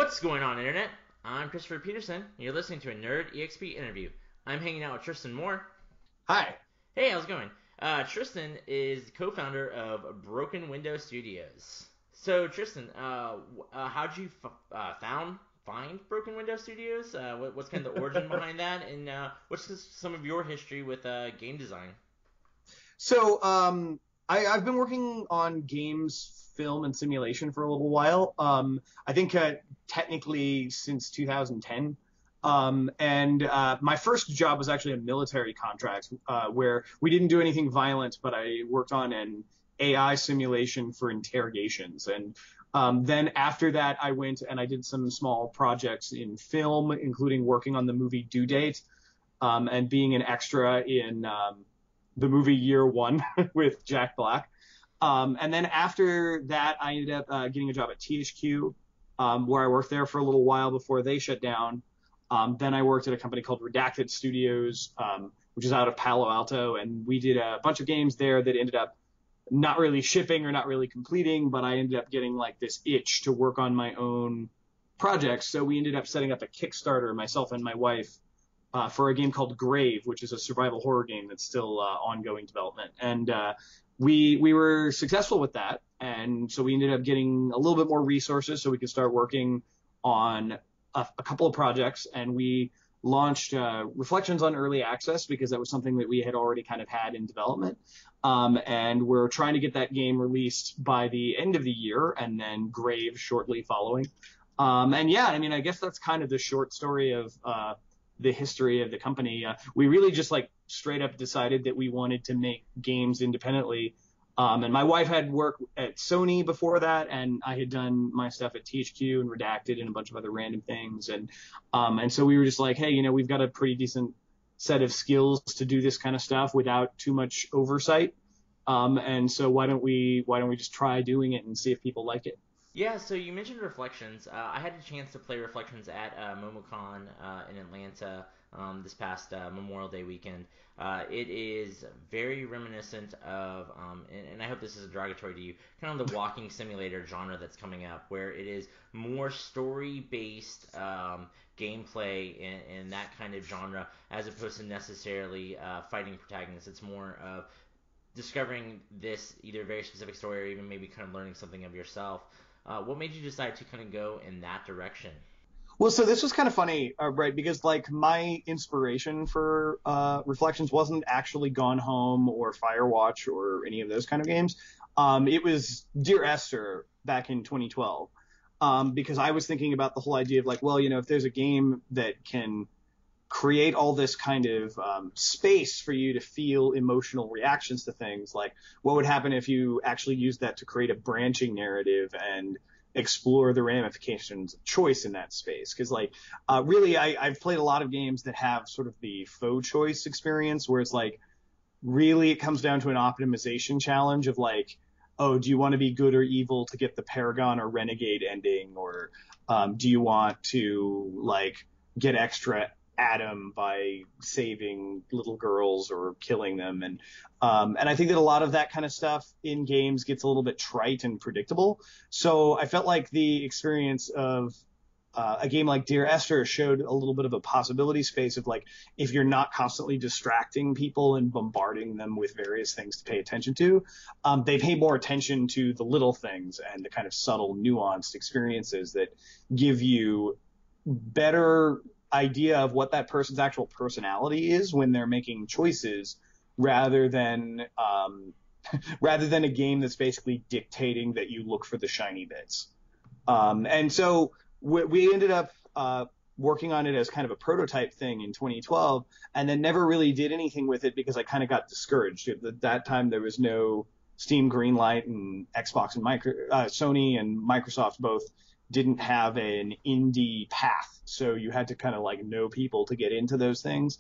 What's going on, Internet? I'm Christopher Peterson, and you're listening to a Nerd EXP interview. I'm hanging out with Tristan Moore. Hi. Hey, how's it going? Tristan is the co-founder of Broken Window Studios. So, Tristan, how'd you find Broken Window Studios? What's kind of the origin behind that, and what's some of your history with game design? So, I've been working on games, film, and simulation for a little while. I think technically since 2010. My first job was actually a military contract where we didn't do anything violent, but I worked on an AI simulation for interrogations. And then after that, I went and I did some small projects in film, including working on the movie Due Date and being an extra in the movie Year One with Jack Black. And then after that, I ended up getting a job at THQ, where I worked there for a little while before they shut down. Then I worked at a company called Redacted Studios, which is out of Palo Alto, and we did a bunch of games there that ended up not really shipping or not really completing, but I ended up getting like this itch to work on my own projects. So we ended up setting up a Kickstarter, myself and my wife, for a game called Grave, which is a survival horror game that's still ongoing development. And we were successful with that, and so we ended up getting a little bit more resources so we could start working on a couple of projects, and we launched Reflections on early access because that was something that we had already kind of had in development. And we're trying to get that game released by the end of the year, and then Grave shortly following. And yeah, I mean, I guess that's kind of the short story of the history of the company. We really just like straight up decided that we wanted to make games independently. And my wife had worked at Sony before that, and I had done my stuff at THQ and Redacted and a bunch of other random things. And so we were just like, hey, you know, we've got a pretty decent set of skills to do this kind of stuff without too much oversight. And so why don't we just try doing it and see if people like it? Yeah, so you mentioned Reflections. I had a chance to play Reflections at MomoCon in Atlanta this past Memorial Day weekend. It is very reminiscent of, and I hope this isn't derogatory to you, kind of the walking simulator genre that's coming up, where it is more story-based gameplay in that kind of genre, as opposed to necessarily fighting protagonists. It's more of discovering this either very specific story or even maybe kind of learning something of yourself. What made you decide to kind of go in that direction? Well, so this was kind of funny, right? Because like my inspiration for Reflections wasn't actually Gone Home or Firewatch or any of those kind of games. It was Dear Esther back in 2012, because I was thinking about the whole idea of like, well, you know, if there's a game that can create all this kind of space for you to feel emotional reactions to things, like what would happen if you actually used that to create a branching narrative and explore the ramifications of choice in that space? Because like really I've played a lot of games that have sort of the faux choice experience where it's like really it comes down to an optimization challenge of like, oh, do you want to be good or evil to get the Paragon or Renegade ending, or do you want to like get extra Adam by saving little girls or killing them? And I think that a lot of that kind of stuff in games gets a little bit trite and predictable. So I felt like the experience of a game like Dear Esther showed a little bit of a possibility space of like, if you're not constantly distracting people and bombarding them with various things to pay attention to, they pay more attention to the little things and the kind of subtle, nuanced experiences that give you better idea of what that person's actual personality is when they're making choices, rather than a game that's basically dictating that you look for the shiny bits. And so we ended up working on it as kind of a prototype thing in 2012, and then never really did anything with it because I kind of got discouraged. At that time, there was no Steam Greenlight, and Xbox and Sony and Microsoft both didn't have an indie path, so you had to kind of like know people to get into those things.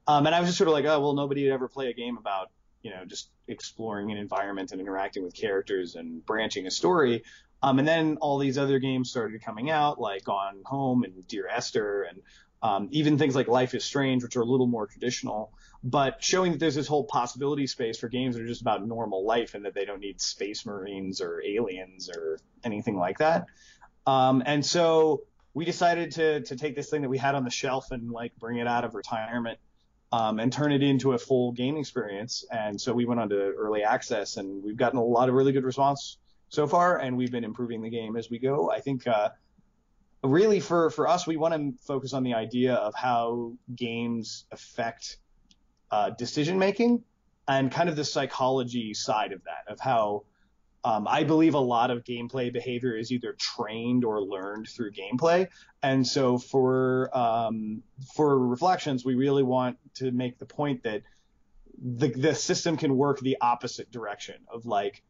And I was just sort of like, oh, well, nobody would ever play a game about, you know, just exploring an environment and interacting with characters and branching a story. And then all these other games started coming out, like Gone Home and Dear Esther, and even things like Life is Strange, which are a little more traditional, but showing that there's this whole possibility space for games that are just about normal life and that they don't need space marines or aliens or anything like that. And so we decided to take this thing that we had on the shelf and like bring it out of retirement, and turn it into a full game experience. And so we went on to early access, and we've gotten a lot of really good response so far, and we've been improving the game as we go. I think really for us, we want to focus on the idea of how games affect decision making and kind of the psychology side of that, of how I believe a lot of gameplay behavior is either trained or learned through gameplay. And so for Reflections, we really want to make the point that the system can work the opposite direction of like,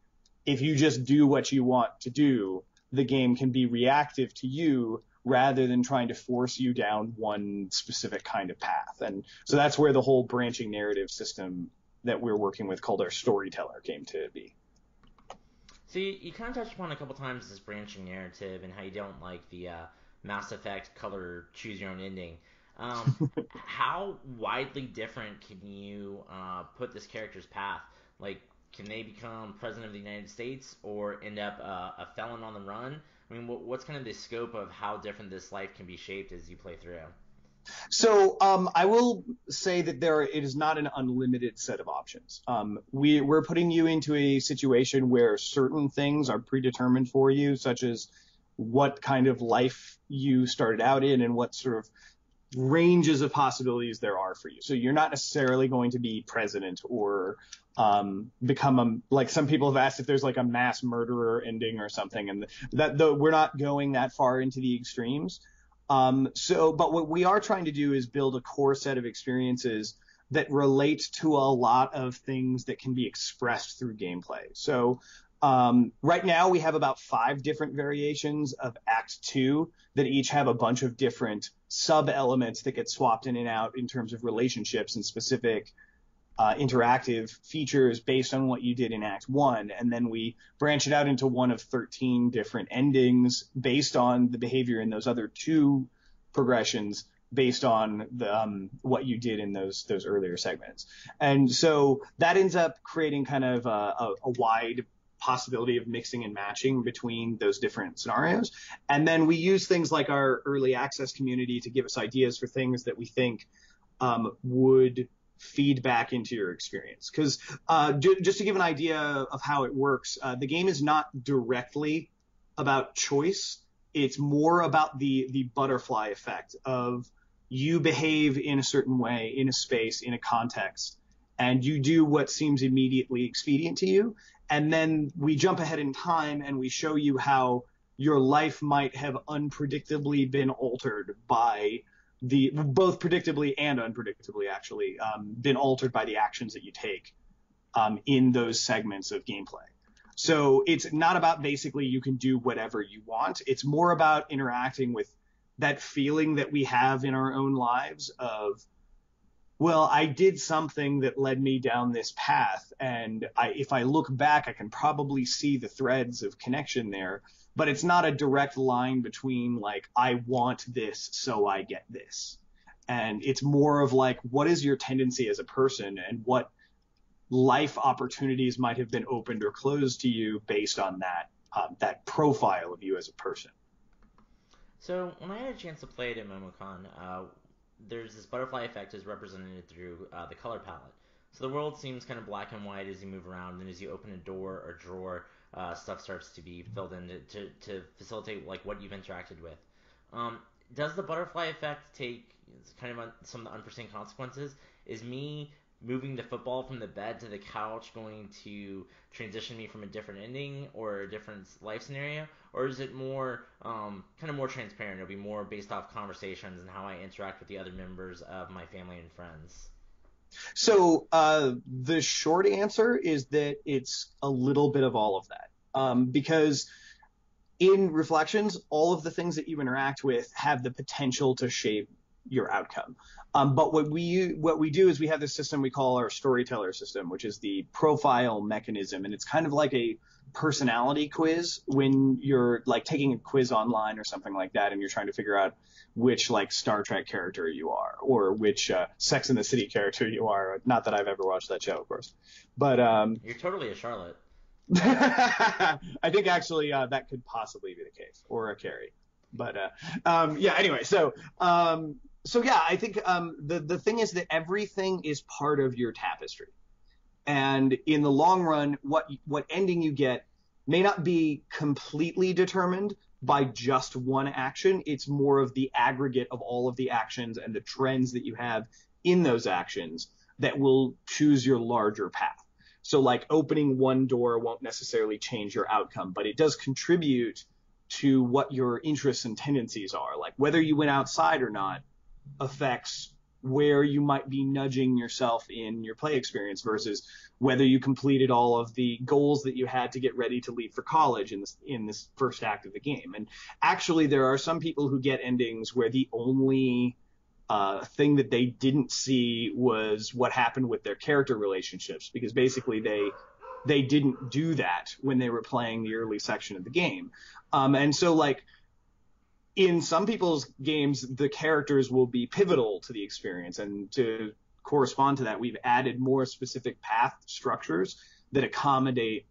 if you just do what you want to do, the game can be reactive to you rather than trying to force you down one specific kind of path. And so that's where the whole branching narrative system that we're working with called our StoryTeller came to be. So you kind of touched upon a couple times this branching narrative and how you don't like the Mass Effect color choose your own ending. How widely different can you put this character's path? Like, can they become president of the United States or end up a felon on the run? I mean, what's kind of the scope of how different this life can be shaped as you play through? So I will say that it is not an unlimited set of options. We're putting you into a situation where certain things are predetermined for you, such as what kind of life you started out in and what sort of ranges of possibilities there are for you. So you're not necessarily going to be president or become like some people have asked if there's like a mass murderer ending or something, and we're not going that far into the extremes. But what we are trying to do is build a core set of experiences that relate to a lot of things that can be expressed through gameplay. So right now we have about 5 different variations of Act 2 that each have a bunch of different sub-elements that get swapped in and out in terms of relationships and specific interactive features based on what you did in Act 1. And then we branch it out into one of 13 different endings based on the behavior in those other 2 progressions based on what you did in those earlier segments. And so that ends up creating kind of a wide possibility of mixing and matching between those different scenarios. And then we use things like our early access community to give us ideas for things that we think would feed back into your experience. Because just to give an idea of how it works, the game is not directly about choice. It's more about the butterfly effect of you behave in a certain way, in a space, in a context, and you do what seems immediately expedient to you. And then we jump ahead in time and we show you how your life might have unpredictably been altered by both predictably and unpredictably actually, been altered by the actions that you take in those segments of gameplay. So it's not about basically you can do whatever you want. It's more about interacting with that feeling that we have in our own lives of, well, I did something that led me down this path, and if I look back, I can probably see the threads of connection there, but it's not a direct line between, like, I want this, so I get this. And it's more of, like, what is your tendency as a person, and what life opportunities might have been opened or closed to you based on that profile of you as a person. So when I had a chance to play it at MomoCon, there's this butterfly effect is represented through the color palette. So the world seems kind of black and white as you move around, and as you open a door or drawer, stuff starts to be filled in to facilitate like what you've interacted with. Does the butterfly effect take kind of some of the unforeseen consequences? Is me moving the football from the bed to the couch going to transition me from a different ending or a different life scenario? Or is it more kind of more transparent? It'll be more based off conversations and how I interact with the other members of my family and friends. So the short answer is that it's a little bit of all of that, because in Reflections, all of the things that you interact with have the potential to shape your outcome. But what we do is we have this system we call our StoryTeller system, which is the profile mechanism, and it's kind of like a personality quiz when you're like taking a quiz online or something like that, and you're trying to figure out which like Star Trek character you are or which Sex and the City character you are. Not that I've ever watched that show, of course, but you're totally a Charlotte. I think actually that could possibly be the case, or a Carrie. But yeah. Anyway, so yeah, I think the thing is that everything is part of your tapestry, and in the long run, what ending you get may not be completely determined by just one action. It's more of the aggregate of all of the actions and the trends that you have in those actions that will choose your larger path. So like opening one door won't necessarily change your outcome, but it does contribute to what your interests and tendencies are. Like whether you went outside or not affects where you might be nudging yourself in your play experience versus whether you completed all of the goals that you had to get ready to leave for college in this first act of the game. And actually, there are some people who get endings where the only thing that they didn't see was what happened with their character relationships, because basically they didn't do that when they were playing the early section of the game. And so like in some people's games, the characters will be pivotal to the experience, and to correspond to that, we've added more specific path structures that accommodate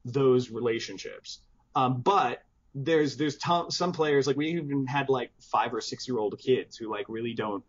those relationships. But there's some players, like we even had like 5 or 6 year old kids who like really don't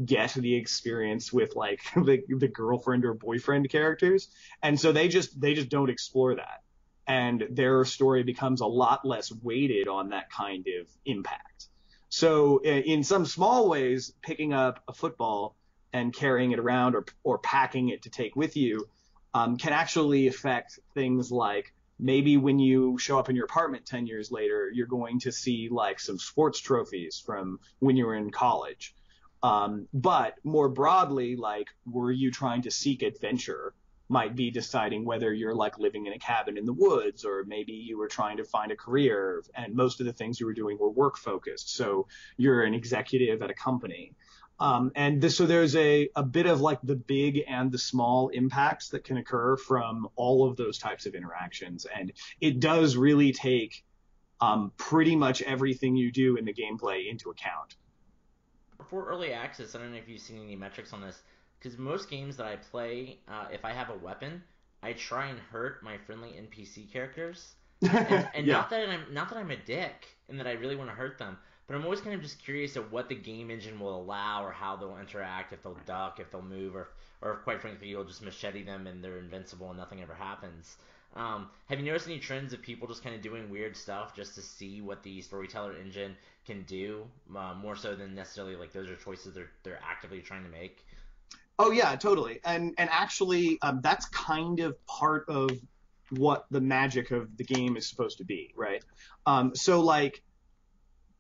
get the experience with like the girlfriend or boyfriend characters, and so they just don't explore that, and their story becomes a lot less weighted on that kind of impact. So in some small ways, picking up a football and carrying it around or packing it to take with you can actually affect things like maybe when you show up in your apartment 10 years later, you're going to see like some sports trophies from when you were in college. But more broadly, like, were you trying to seek adventure might be deciding whether you're like living in a cabin in the woods, or maybe you were trying to find a career and most of the things you were doing were work focused. So you're an executive at a company. So there's a bit of like the big and the small impacts that can occur from all of those types of interactions. And it does really take pretty much everything you do in the gameplay into account. For early access, I don't know if you've seen any metrics on this, because most games that I play, if I have a weapon, I try and hurt my friendly NPC characters. And Yeah. not that I'm a dick and that I really want to hurt them, but I'm always kind of just curious of what the game engine will allow, or how they'll interact, if they'll duck, if they'll move, or if, quite frankly, you'll just machete them and they're invincible and nothing ever happens. Have you noticed any trends of people just kind of doing weird stuff just to see what the storyteller engine can do, more so than necessarily like those are choices they're actively trying to make? Oh yeah, totally. And actually, that's kind of part of what the magic of the game is supposed to be, right? So like,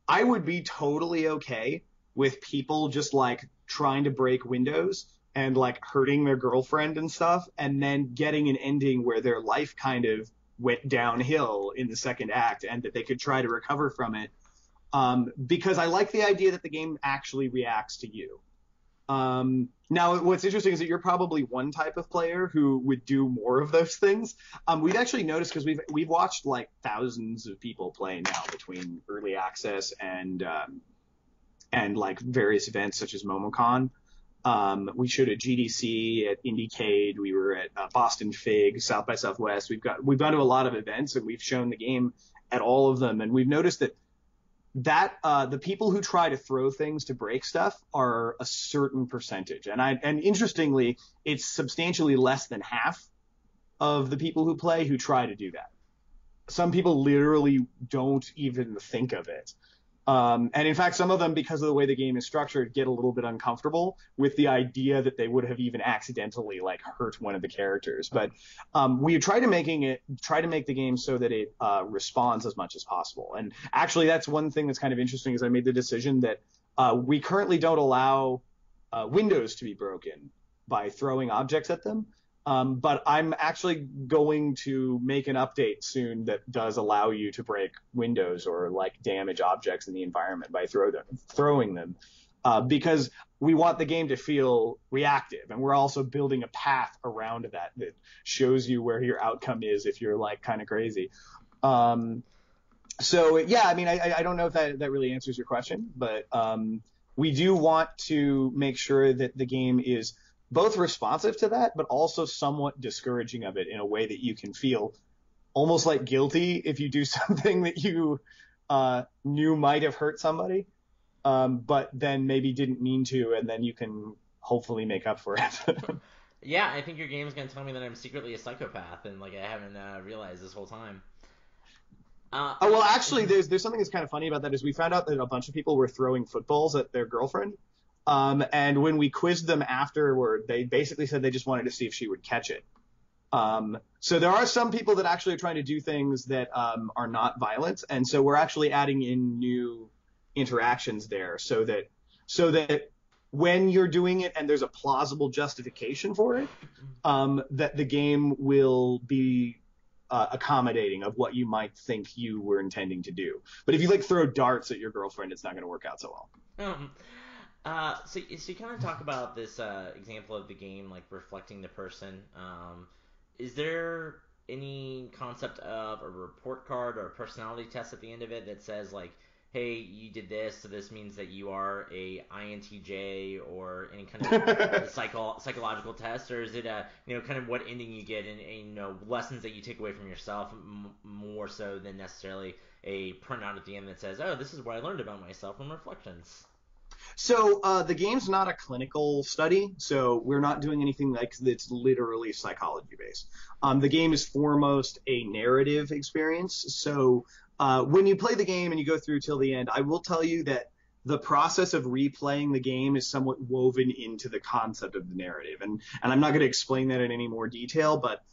I would be totally okay with people just like trying to break windows and like hurting their girlfriend and stuff, and then getting an ending where their life kind of went downhill in the second act and that they could try to recover from it. Because I like the idea that the game actually reacts to you. Now, what's interesting is that you're probably one type of player who would do more of those things. We've actually noticed, because we've watched like thousands of people play now between early access and like various events such as MomoCon. We showed at GDC, at IndieCade, we were at Boston Fig, South by Southwest. We've gone to a lot of events, and we've shown the game at all of them, and we've noticed that the people who try to throw things to break stuff are a certain percentage. And interestingly, it's substantially less than half of the people who play who try to do that. Some people literally don't even think of it. And in fact, some of them, because of the way the game is structured, get a little bit uncomfortable with the idea that they would have even accidentally like hurt one of the characters. But we try to make the game so that it responds as much as possible. And actually, that's one thing that's kind of interesting, is I made the decision that we currently don't allow windows to be broken by throwing objects at them. But I'm actually going to make an update soon that does allow you to break windows or like damage objects in the environment by throwing them, because we want the game to feel reactive, and we're also building a path around that shows you where your outcome is if you're like kind of crazy. So yeah, I mean, I don't know if that really answers your question, but we do want to make sure that the game is both responsive to that, but also somewhat discouraging of it in a way that you can feel almost like guilty if you do something that you knew might have hurt somebody, but then maybe didn't mean to, and then you can hopefully make up for it. Yeah, I think your game's gonna tell me that I'm secretly a psychopath, and like I haven't realized this whole time. Oh, well, actually, there's something that's kind of funny about that is we found out that a bunch of people were throwing footballs at their girlfriend. And when we quizzed them afterward, they basically said they just wanted to see if she would catch it. So there are some people that actually are trying to do things that are not violent, and so we're actually adding in new interactions there so that when you're doing it and there's a plausible justification for it, that the game will be accommodating of what you might think you were intending to do. But if you like throw darts at your girlfriend, it's not going to work out so well. So you kind of talk about this example of the game like reflecting the person. Is there any concept of a report card or a personality test at the end of it that says like, hey, you did this, so this means that you are a INTJ, or any kind of psychological test, or is it kind of what ending you get and lessons that you take away from yourself more so than necessarily a printout at the end that says, oh, this is what I learned about myself from reflections? So the game's not a clinical study, so we're not doing anything like that's literally psychology based. The game is foremost a narrative experience. So when you play the game and you go through till the end, I will tell you that the process of replaying the game is somewhat woven into the concept of the narrative. And I'm not going to explain that in any more detail, but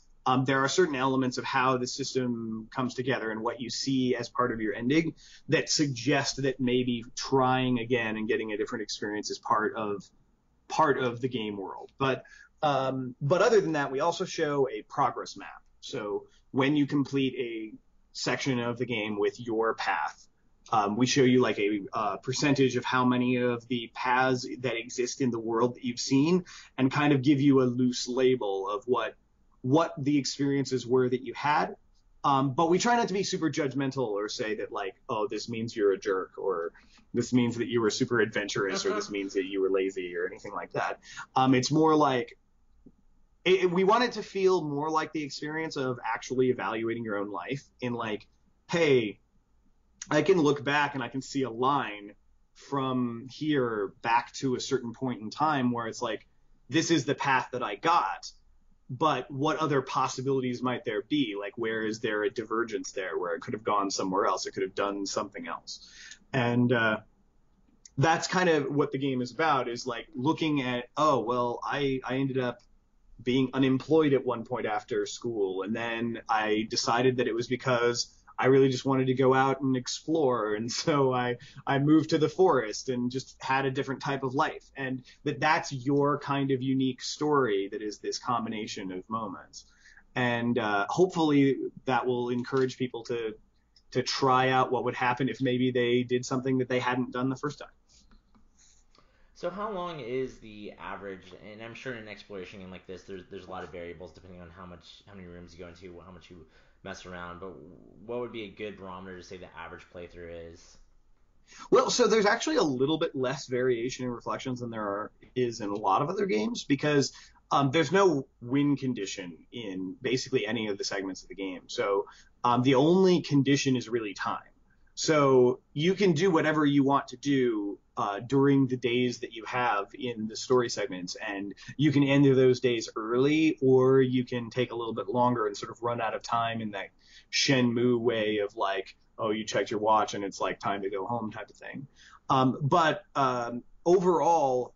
there are certain elements of how the system comes together and what you see as part of your ending that suggest that maybe trying again and getting a different experience is part of the game world. But other than that, we also show a progress map. So when you complete a section of the game with your path, we show you like a percentage of how many of the paths that exist in the world that you've seen, and kind of give you a loose label of what the experiences were that you had. But we try not to be super judgmental or say that like, oh, this means you're a jerk, or this means that you were super adventurous, or this means that you were lazy, or anything like that. It's more like we want it to feel more like the experience of actually evaluating your own life in like, hey, I can look back and I can see a line from here back to a certain point in time where it's like, this is the path that I got, but what other possibilities might there be? Like, where is there a divergence there where it could have gone somewhere else? It could have done something else. And that's kind of what the game is about, is like looking at, oh, well, I ended up being unemployed at one point after school, and then I decided that it was because I really just wanted to go out and explore, and so I moved to the forest and just had a different type of life, and that's your kind of unique story that is this combination of moments. And hopefully that will encourage people to try out what would happen if maybe they did something that they hadn't done the first time. So how long is the average? And I'm sure in an exploration game like this, there's a lot of variables depending on how many rooms you go into, how much you mess around. But what would be a good barometer to say the average playthrough is? Well, so there's actually a little bit less variation in Reflections than there is in a lot of other games, because there's no win condition in basically any of the segments of the game. So the only condition is really time. So you can do whatever you want to do during the days that you have in the story segments, and you can end those days early, or you can take a little bit longer and sort of run out of time in that Shenmue way of like, oh, you checked your watch and it's like time to go home type of thing. But overall,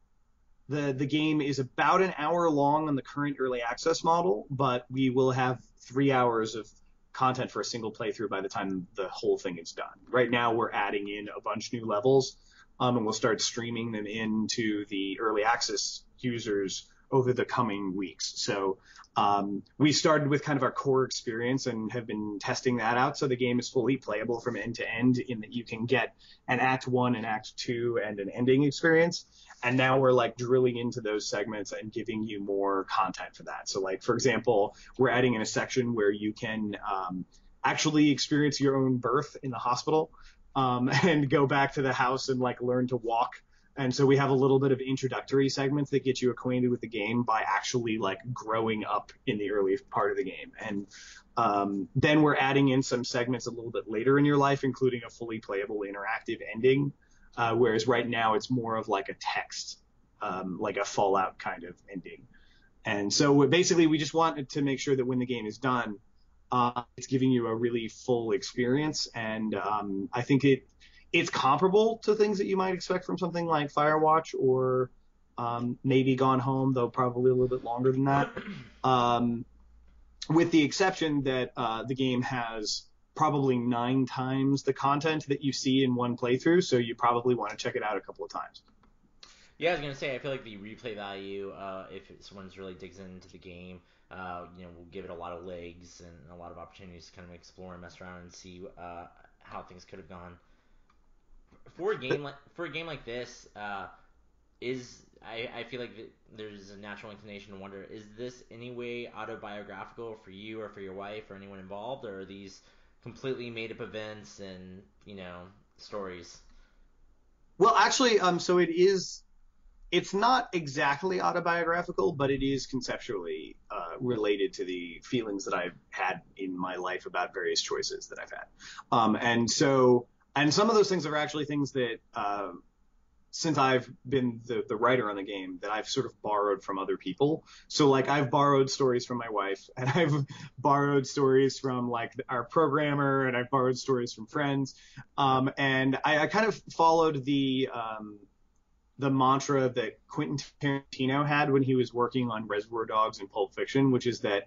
the game is about an hour long on the current early access model, but we will have 3 hours of content for a single playthrough by the time the whole thing is done. Right now we're adding in a bunch new levels, and we'll start streaming them into the early access users over the coming weeks. So we started with kind of our core experience and have been testing that out. So the game is fully playable from end to end, in that you can get an Act 1, an Act 2, and an ending experience. And now we're like drilling into those segments and giving you more content for that. So like, for example, we're adding in a section where you can actually experience your own birth in the hospital, and go back to the house and like learn to walk And so we have a little bit of introductory segments that get you acquainted with the game by actually like growing up in the early part of the game. And then we're adding in some segments a little bit later in your life, including a fully playable interactive ending. Whereas right now it's more of like a text, like a Fallout kind of ending. And so basically we just wanted to make sure that when the game is done, it's giving you a really full experience. And I think it's comparable to things that you might expect from something like Firewatch or maybe Gone Home, though probably a little bit longer than that. With the exception that the game has probably 9 times the content that you see in one playthrough, so you probably want to check it out a couple of times. Yeah, I was going to say, I feel like the replay value, if someone really digs into the game, will give it a lot of legs and a lot of opportunities to kind of explore and mess around and see how things could have gone. For a game like this, I feel like there's a natural inclination to wonder, is this any way autobiographical for you or for your wife or anyone involved, or are these completely made up events and stories? Well, actually, so it is. It's not exactly autobiographical, but it is conceptually related to the feelings that I've had in my life about various choices that I've had. And some of those things are actually things that, since I've been the writer on the game, that I've sort of borrowed from other people. So like I've borrowed stories from my wife, and I've borrowed stories from like our programmer, and I've borrowed stories from friends. And I kind of followed the mantra that Quentin Tarantino had when he was working on Reservoir Dogs and Pulp Fiction, which is that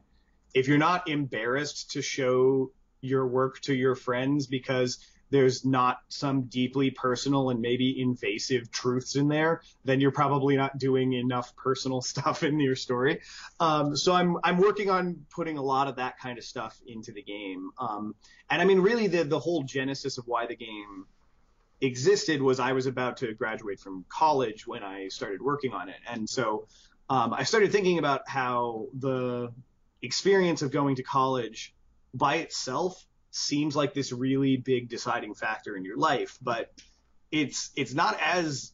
if you're not embarrassed to show your work to your friends because there's not some deeply personal and maybe invasive truths in there, then you're probably not doing enough personal stuff in your story. So I'm working on putting a lot of that kind of stuff into the game. And I mean, really the whole genesis of why the game existed was I was about to graduate from college when I started working on it. And so I started thinking about how the experience of going to college by itself seems like this really big deciding factor in your life, but it's not as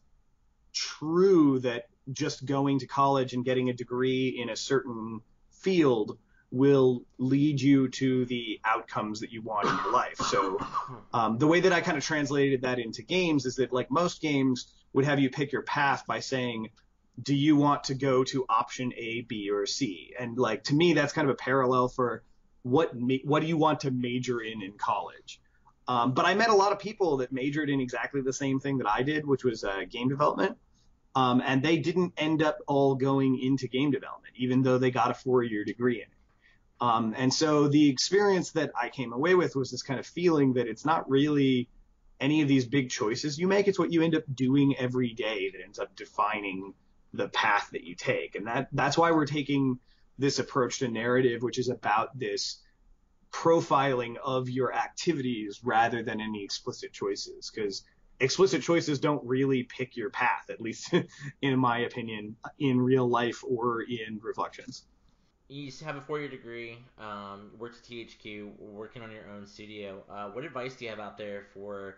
true that just going to college and getting a degree in a certain field will lead you to the outcomes that you want in your life. So the way that I kind of translated that into games is that like most games would have you pick your path by saying, do you want to go to option A, B, or C? And like, to me, that's kind of a parallel for what do you want to major in college? But I met a lot of people that majored in exactly the same thing that I did, which was game development. And they didn't end up all going into game development, even though they got a 4-year degree in it. And so the experience that I came away with was this kind of feeling that it's not really any of these big choices you make. It's what you end up doing every day that ends up defining the path that you take. And that's why we're taking this approach to narrative, which is about this profiling of your activities rather than any explicit choices, because explicit choices don't really pick your path, at least in my opinion, in real life or in Reflections. You have a 4-year degree, worked at THQ, working on your own studio. What advice do you have out there for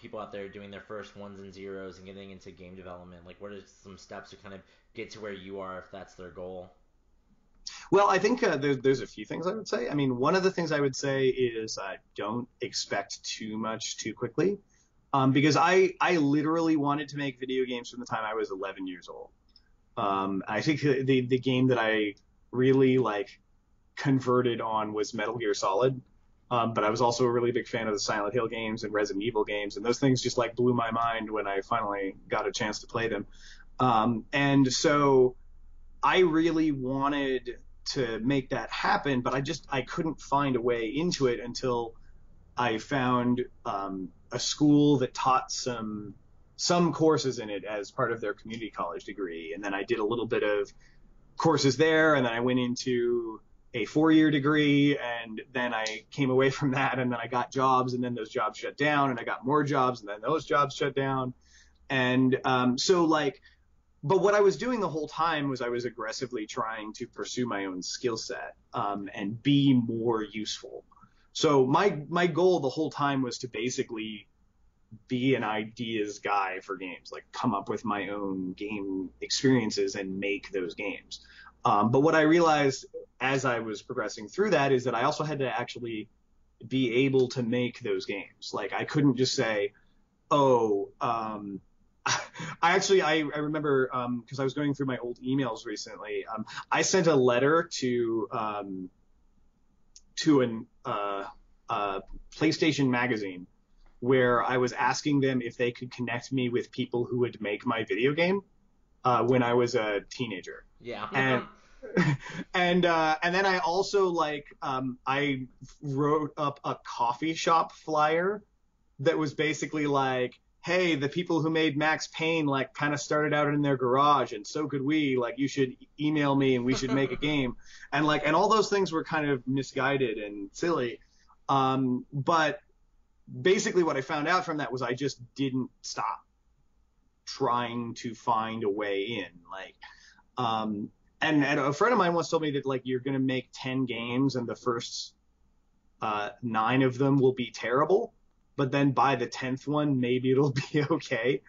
people out there doing their first ones and zeros and getting into game development? Like, what are some steps to kind of get to where you are if that's their goal? Well, I think there's a few things I would say. I mean, one of the things I would say is don't expect too much too quickly, because I literally wanted to make video games from the time I was 11 years old. I think the game that I really converted on was Metal Gear Solid. But I was also a really big fan of the Silent Hill games and Resident Evil games, and those things just blew my mind when I finally got a chance to play them. And so I really wanted to make that happen, but I couldn't find a way into it until I found a school that taught some courses in it as part of their community college degree, and then I did a little bit of courses there, and then I went into a 4-year degree, and then I came away from that, and then I got jobs, and then those jobs shut down, and I got more jobs, and then those jobs shut down. And but what I was doing the whole time was I was aggressively trying to pursue my own skill set and be more useful. So my goal the whole time was to basically be an ideas guy for games, like come up with my own game experiences and make those games. But what I realized as I was progressing through that is that I also had to actually be able to make those games. Like I couldn't just say, oh, I remember, cause I was going through my old emails recently. I sent a letter to an, PlayStation magazine where I was asking them if they could connect me with people who would make my video game, when I was a teenager. Yeah. And and then I also I wrote up a coffee shop flyer that was basically like, hey, the people who made Max Payne kind of started out in their garage, and so could we. Like, you should email me and we should make a game. And and all those things were kind of misguided and silly. But basically what I found out from that was I just didn't stop trying to find a way in. And a friend of mine once told me that you're going to make 10 games and the first 9 of them will be terrible, but then by the 10th one, maybe it'll be okay.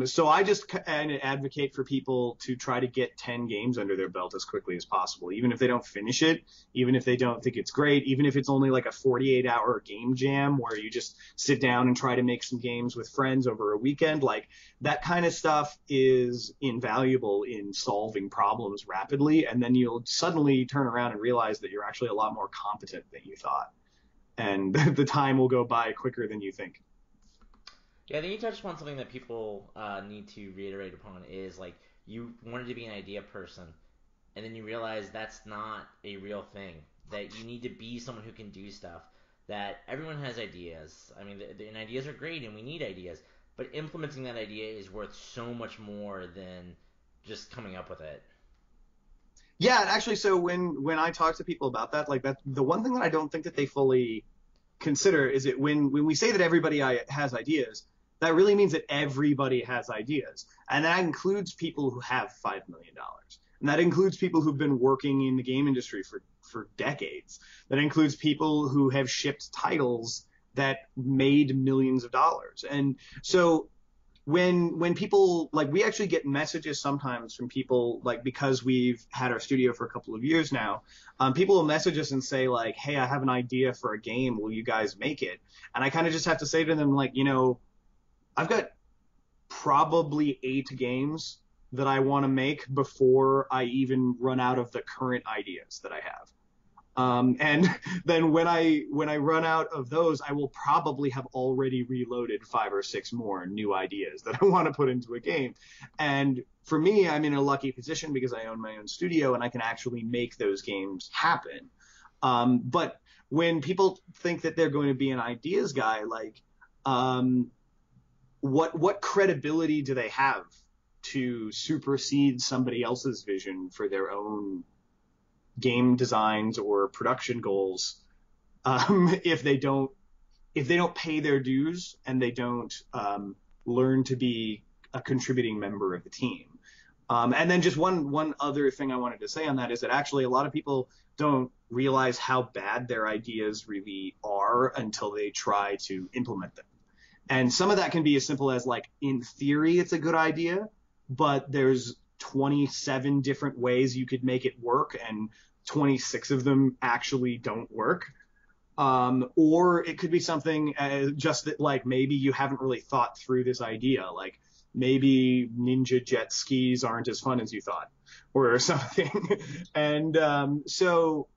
So I just kind of advocate for people to try to get 10 games under their belt as quickly as possible, even if they don't finish it, even if they don't think it's great, even if it's only a 48-hour game jam where you just sit down and try to make some games with friends over a weekend. That kind of stuff is invaluable in solving problems rapidly, and then you'll suddenly turn around and realize that you're actually a lot more competent than you thought, and the time will go by quicker than you think. Yeah, I think you touched upon something that people need to reiterate upon is you wanted to be an idea person, and then you realize that's not a real thing. That you need to be someone who can do stuff. That everyone has ideas. I mean, and ideas are great, and we need ideas. But implementing that idea is worth so much more than just coming up with it. Yeah, actually, so when I talk to people about that, that's the one thing that I don't think that they fully consider is that when we say that everybody has ideas, that really means that everybody has ideas. And that includes people who have $5 million. And that includes people who've been working in the game industry for decades. That includes people who have shipped titles that made millions of dollars. And so when people, we actually get messages sometimes from people, because we've had our studio for a couple of years now, people will message us and say hey, I have an idea for a game. Will you guys make it? And I kind of just have to say to them, I've got probably 8 games that I want to make before I even run out of the current ideas that I have. And then when I run out of those, I will probably have already reloaded 5 or 6 more new ideas that I want to put into a game. And for me, I'm in a lucky position because I own my own studio and I can actually make those games happen. But when people think that they're going to be an ideas guy, what credibility do they have to supersede somebody else's vision for their own game designs or production goals, if they don't pay their dues and they don't learn to be a contributing member of the team? And then just one other thing I wanted to say on that is that actually a lot of people don't realize how bad their ideas really are until they try to implement them. And some of that can be as simple as in theory, it's a good idea, but there's 27 different ways you could make it work, and 26 of them actually don't work. Or it could be something just that maybe you haven't really thought through this idea. Maybe ninja jet skis aren't as fun as you thought, or something. And so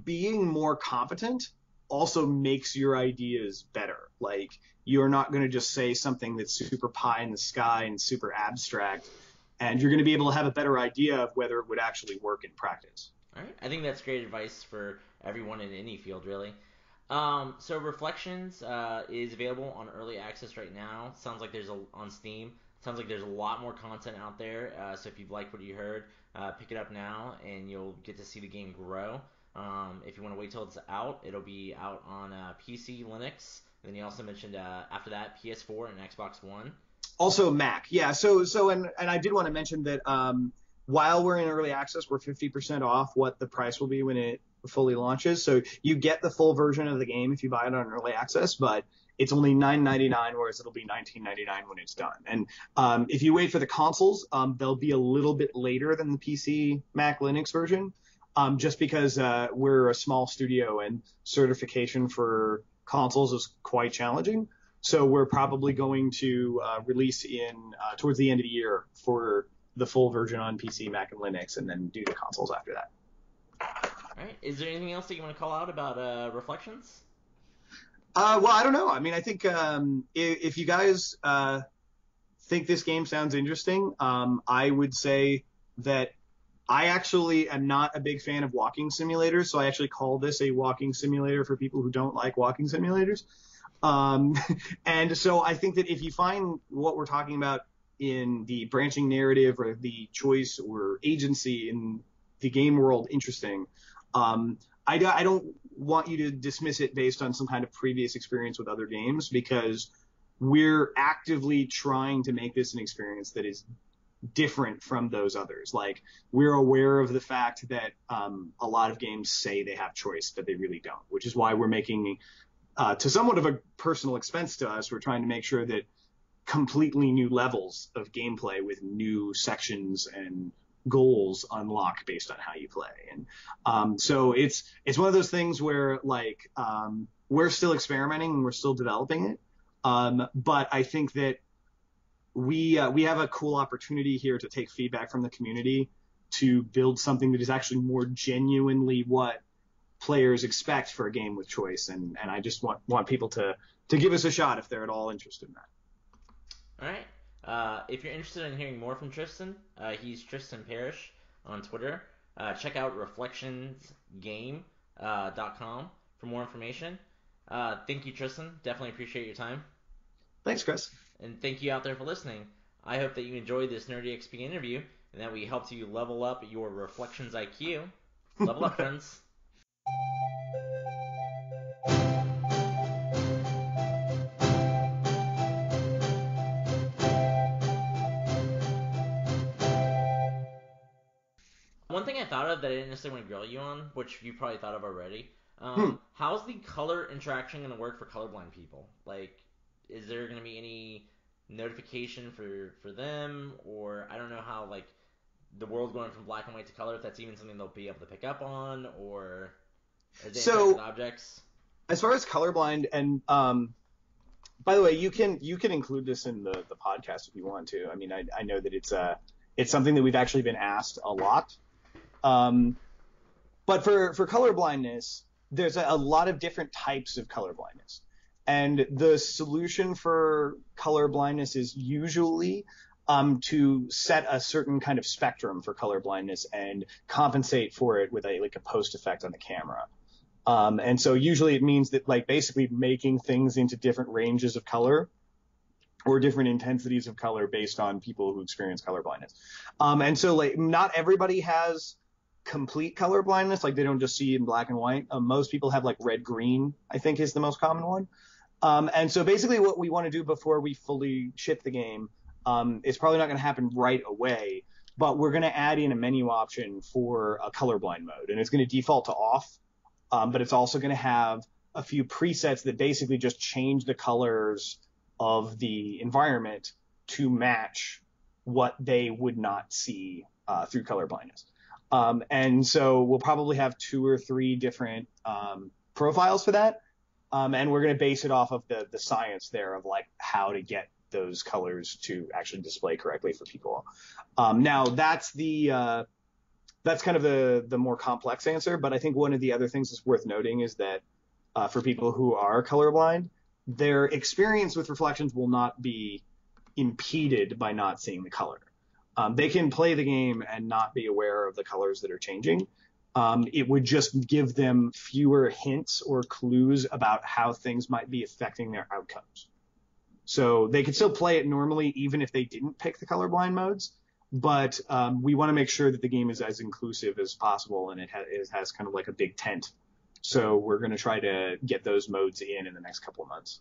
being more competent also makes your ideas better. You're not going to just say something that's super pie in the sky and super abstract, and you're going to be able to have a better idea of whether it would actually work in practice. All right. I think that's great advice for everyone in any field, really. So Reflections is available on early access right now. Sounds like there's on Steam. Sounds like there's a lot more content out there. So if you've liked what you heard, pick it up now, and you'll get to see the game grow. If you want to wait till it's out, it'll be out on PC, Linux. And then you also mentioned after that PS4 and Xbox One. Also Mac, yeah. So and I did want to mention that while we're in early access, we're 50% off what the price will be when it fully launches. So you get the full version of the game if you buy it on early access, but it's only $9.99, whereas it'll be $19.99 when it's done. And if you wait for the consoles, they'll be a little bit later than the PC Mac Linux version, just because we're a small studio and certification for consoles is quite challenging. So we're probably going to release towards the end of the year for the full version on PC, Mac, and Linux, and then do the consoles after that. All right. Is there anything else that you want to call out about Reflections? Well, I don't know. I mean, I think if you guys think this game sounds interesting, I would say that I actually am not a big fan of walking simulators, so I actually call this a walking simulator for people who don't like walking simulators. And so I think that if you find what we're talking about in the branching narrative or the choice or agency in the game world interesting, I don't want you to dismiss it based on some kind of previous experience with other games, because we're actively trying to make this an experience that is different from those others. Like, we're aware of the fact that a lot of games say they have choice, but they really don't, which is why we're making, to somewhat of a personal expense to us, we're trying to make sure that completely new levels of gameplay with new sections and goals unlock based on how you play. And so it's one of those things where, like, we're still experimenting and we're still developing it. But I think that we have a cool opportunity here to take feedback from the community to build something that is actually more genuinely what players expect for a game with choice. And I just want people to give us a shot if they're at all interested in that. All right. If you're interested in hearing more from Tristan, he's Tristan Parrish on Twitter. Check out reflectionsgame.com for more information. Thank you, Tristan. Definitely appreciate your time. Thanks, Chris. And thank you out there for listening. I hope that you enjoyed this Nerdy XP interview and that we helped you level up your Reflections IQ. Level up, friends. One thing I thought of that I didn't necessarily want to grill you on, which you probably thought of already, how's the color interaction going to work for colorblind people? Like, is there going to be any notification for them, or I don't know how, like, the world going from black and white to color, if that's even something they'll be able to pick up on, or are they interactive objects? As far as colorblind, and by the way, you can include this in the podcast if you want to. I mean, I know that it's something that we've actually been asked a lot. But for colorblindness, there's a lot of different types of colorblindness. And the solution for colorblindness is usually to set a certain kind of spectrum for colorblindness and compensate for it with a post effect on the camera. And so usually it means that, like, basically making things into different ranges of color or different intensities of color based on people who experience colorblindness. And so, like, not everybody has complete color blindness, like they don't just see in black and white. Most people have, like, red green, I think, is the most common one. And so basically what we want to do before we fully ship the game, it's probably not going to happen right away, but we're going to add in a menu option for a colorblind mode, and it's going to default to off, but it's also going to have a few presets that basically just change the colors of the environment to match what they would not see through color blindness. And so we'll probably have 2 or 3 different profiles for that. And we're going to base it off of the science there of, like, how to get those colors to actually display correctly for people. Now that's kind of the more complex answer, but I think one of the other things that's worth noting is that for people who are colorblind, their experience with Reflections will not be impeded by not seeing the color. They can play the game and not be aware of the colors that are changing. It would just give them fewer hints or clues about how things might be affecting their outcomes. So they could still play it normally even if they didn't pick the colorblind modes, but we want to make sure that the game is as inclusive as possible, and it has kind of like a big tent. So we're going to try to get those modes in the next couple of months.